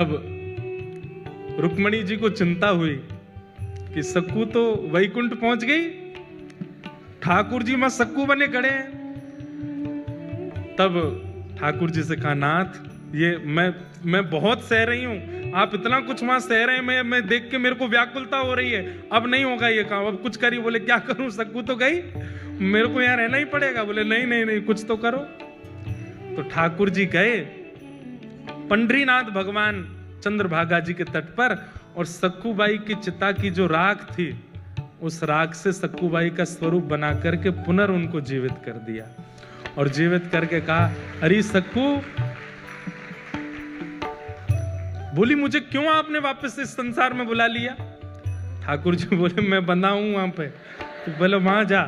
अब रुक्मणी जी को चिंता हुई कि सक्कू तो वैकुंठ पहुंच गई, ठाकुर जी मां सक्कू बने खड़े हैं। तब ठाकुर जी से कहा, नाथ ये मैं बहुत सह रही हूं, आप इतना कुछ वहां सह रहे हैं, मैं देख के मेरे को व्याकुलता हो रही है, अब नहीं होगा ये काम, अब कुछ करिए। बोले क्या करूं, सक्कू तो गई, मेरे को यहां रहना ही पड़ेगा। बोले नहीं नहीं नहीं, कुछ तो करो। तो ठाकुर जी गए पंडरीनाथ भगवान चंद्रभागा जी के तट पर, और सक्कूबाई की चिता की जो राख थी, उस राख से सक्कूबाई का स्वरूप बना करके पुनः उनको जीवित कर दिया, और जीवित करके कहा, अरे सक्कू, बोली मुझे क्यों आपने वापस इस संसार में बुला लिया? ठाकुर जी बोले, मैं बंधा हूं वहां पे, तो बोले वहां जा।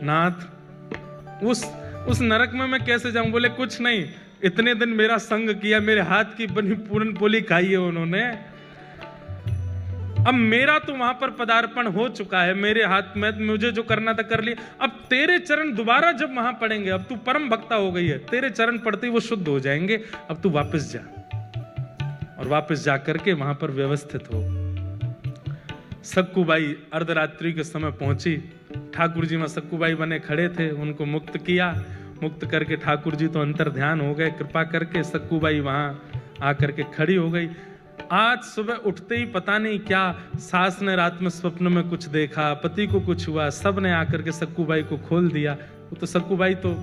नाथ उस नरक में मैं कैसे जाऊं? बोले कुछ नहीं, इतने दिन मेरा संग किया, मेरे हाथ की बनी पूरन पोली खाई है उन्होंने, अब मेरा तो वहां पर पदार्पण हो चुका है, मेरे हाथ में मुझे जो करना था कर लिया, अब तेरे चरण दोबारा जब वहां पड़ेंगे, अब तू परम भक्ता हो गई है, तेरे चरण पड़ते ही वो शुद्ध हो जाएंगे, अब तू वापस जा। और वापस जाकर के वहां पर व्यवस्थित हो। सक्कूबाई अर्धरात्रि के समय पहुंची, ठाकुर जी वहां सक्कूबाई बने खड़े थे, उनको मुक्त किया, मुक्त करके ठाकुर जी तो अंतर ध्यान हो गए, कृपा करके सक्कूबाई वहां आकर के खड़ी हो गई। आज सुबह उठते ही पता नहीं क्या सास ने रात में स्वप्न में कुछ देखा, पति को कुछ हुआ, सब ने आकर के सक्कूबाई को खोल दिया। वो तो सक्कूबाई तो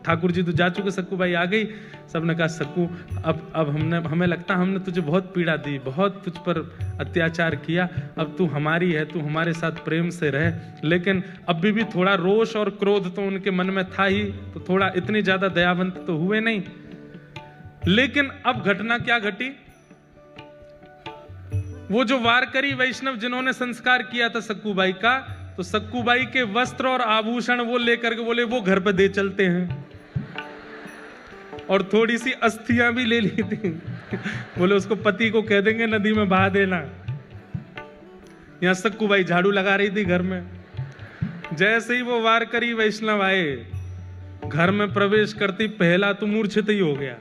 ठाकुर जी तो जा चुके, सक्कूबाई आ गई। सबने कहा, सक्कू अब हमें लगता हमने तुझे बहुत पीड़ा दी, बहुत तुझ पर अत्याचार किया, अब तू हमारी है, तू हमारे साथ प्रेम से रह। लेकिन अभी भी थोड़ा रोष और क्रोध तो उनके मन में था ही, तो थोड़ा इतनी ज्यादा दयावंत तो हुए नहीं। लेकिन अब घटना क्या घटी, वो जो वारकरी वैष्णव जिन्होंने संस्कार किया था सक्कूबाई का, तो सक्कूबाई के वस्त्र और आभूषण वो लेकर के बोले वो घर पे दे चलते हैं, और थोड़ी सी अस्थियां भी ले ली थी। बोले उसको पति को कह देंगे नदी में बहा देना। यहां सक्कूबाई झाड़ू लगा रही थी घर में, जैसे ही वो वारकरी वैष्णव आए, घर में प्रवेश करती पहला तो मूर्छित ही हो गया।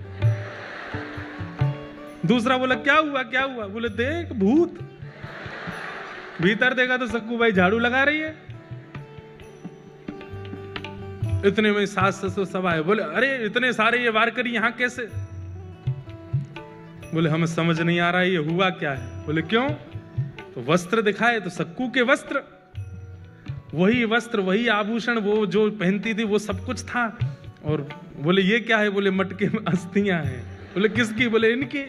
दूसरा बोला, क्या हुआ क्या हुआ? बोले देख भूत। भीतर देखा तो सक्कूबाई झाड़ू लगा रही है। इतने में सास ससुर सब आए, बोले अरे इतने सारे ये वारकरी यहां कैसे? बोले हमें समझ नहीं आ रहा है ये हुआ क्या है। बोले क्यों? तो वस्त्र दिखाए तो सक्कू के वस्त्र, वही वस्त्र वही आभूषण वो जो पहनती थी वो सब कुछ था। और बोले ये क्या है? बोले मटके में अस्थियां हैं। बोले किसकी? बोले इनकी।